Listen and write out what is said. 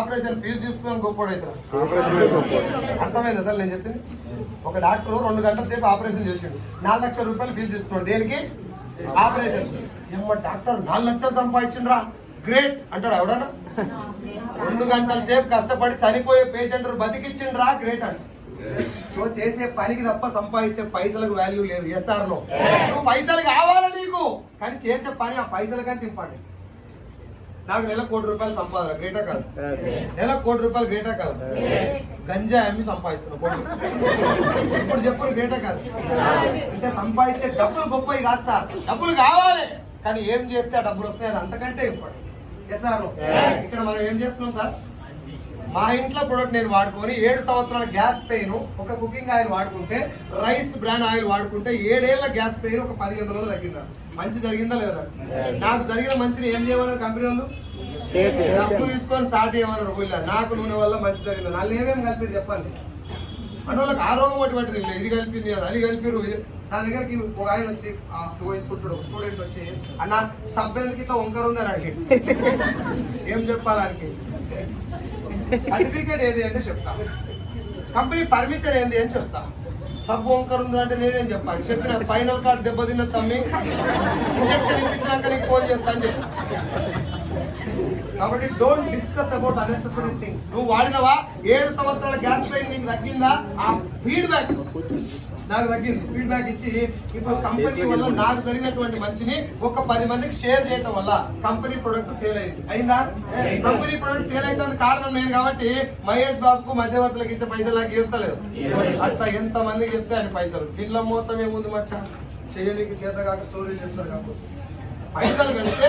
Operation fee తీసుకుని గొప్పోడైతే అర్థమైంది అసలు నేను చెప్పింది. ఒక డాక్టర్ 2 గంటల సేపు ఆపరేషన్ చేసిండు, 4 లక్షల రూపాయలు ఫీజు తీసుకున్నాడు. దేనికి? ఆపరేషన్. ఏమో డాక్టర్ 4 లక్షలు సంపాదించిండ్రా గ్రేట్ అంటాడు ఎవడన్నా? 2 గంటల సేపు కష్టపడి చనిపోయే పేషెంట్ బతికిచ్చిండ్రా గ్రేట్ అంట. సో చేసే పనికి తప్ప సంపాదించే పైసలకు వాల్యూ లేదు. Yes or no? నువ్వు పైసలు కావాలా నీకు, కానీ చేసే పని ఆ పైసలకని తింపండి. నాకు నెల 1 కోటి రూపాయలు సంపాదన గ్రేటా కాదు? నెల 1 కోటి రూపాయలు గ్రేటా కాదు? గంజా అమ్మి సంపాదిస్తున్నా ఇప్పుడు చెప్పురు గ్రేటా కాదు? అంటే సంపాదించే డబ్బులు గొప్పవి కాదు సార్, డబ్బులు కావాలి, కానీ ఏం చేస్తే ఆ డబ్బులు వస్తాయి అది అంతకంటే ఇంపార్టెంట్. Yes sir? ఇక్కడ మనం ఏం చేస్తున్నాం సార్, మా ఇంట్లో ప్రొడక్ట్ నేను వాడుకొని 7 సంవత్సరాల గ్యాస్ పెయిన్, ఒక కుకింగ్ ఆయిల్ వాడుకుంటే, రైస్ బ్రాండ్ ఆయిల్ వాడుకుంటే 7 ఏళ్ల గ్యాస్ పెయిన్ ఒక 15 రోజులు తగ్గిందా? మంచి జరిగిందా లేదా? నాకు జరిగిన మంచిని ఏం చేయమన్నారు కంపెనీ వాళ్ళు? డబ్బు తీసుకొని సాటి ఏమన్నారు ఊళ్ళో. నాకు నూనె వల్ల మంచి జరిగింది. నన్ను ఏమేమి కలిపి చెప్పండి. అంటే వాళ్ళకి ఆరోగ్యం అటువంటిది లేదు. ఇది కలిపింది అది కలిపిరు. నా దగ్గరికి ఒక ఆయన వచ్చి పుట్టుడు స్టూడెంట్ వచ్చి, అన్న సభ్యులకి ఇట్లా వంకర ఉందని అడిగి ఏం చెప్పాలనికి? సర్టిఫికేట్ ఏది అంటే చెప్తా, కంపెనీ పర్మిషన్ ఏంది అని చెప్తా. సబ్బు వంకర్ ఉంది అంటే నేనేం చెప్పాలి? చెప్పిన స్పైనల్ కార్డ్ దెబ్బతిన్న తమ్మి, ఇంజక్షన్ ఇప్పించాక నీకు ఫోన్ చేస్తా అని చెప్పి. కాబట్టి don't discuss about unnecessary things. నువ్వు వాడినవా? 7 సంవత్సరాల గ్యాస్ పెయిన్ నీకు తగ్గిందా? ఆ ఫీడ్బ్యాక్ నాకు తగ్గింది. ఫీడ్బ్యాక్ ఇచ్చి ఇప్పుడు కంపెనీ వల్ల నాకు జరిగినటువంటి మంచిని ఒక 10 మందికి షేర్ చేయడం వల్ల కంపెనీ ప్రొడక్ట్ సేల్ అయింది. అయిందా? కంపెనీ ప్రొడక్ట్ సేల్ అయితే కారణం నేను కాబట్టి మహేష్ బాబుకు మధ్యవర్తులకు ఇచ్చే పైసలు నాకు ఇవ్వలేదు. అట్లా ఎంత మందికి చెప్తే ఆయన పైసలు. దీనిలో మోసం ఏముంది మచ్చా? చేయడానికి చేత కాక స్టోరీలు చెప్తారు కాబట్టి పైసలు కడితే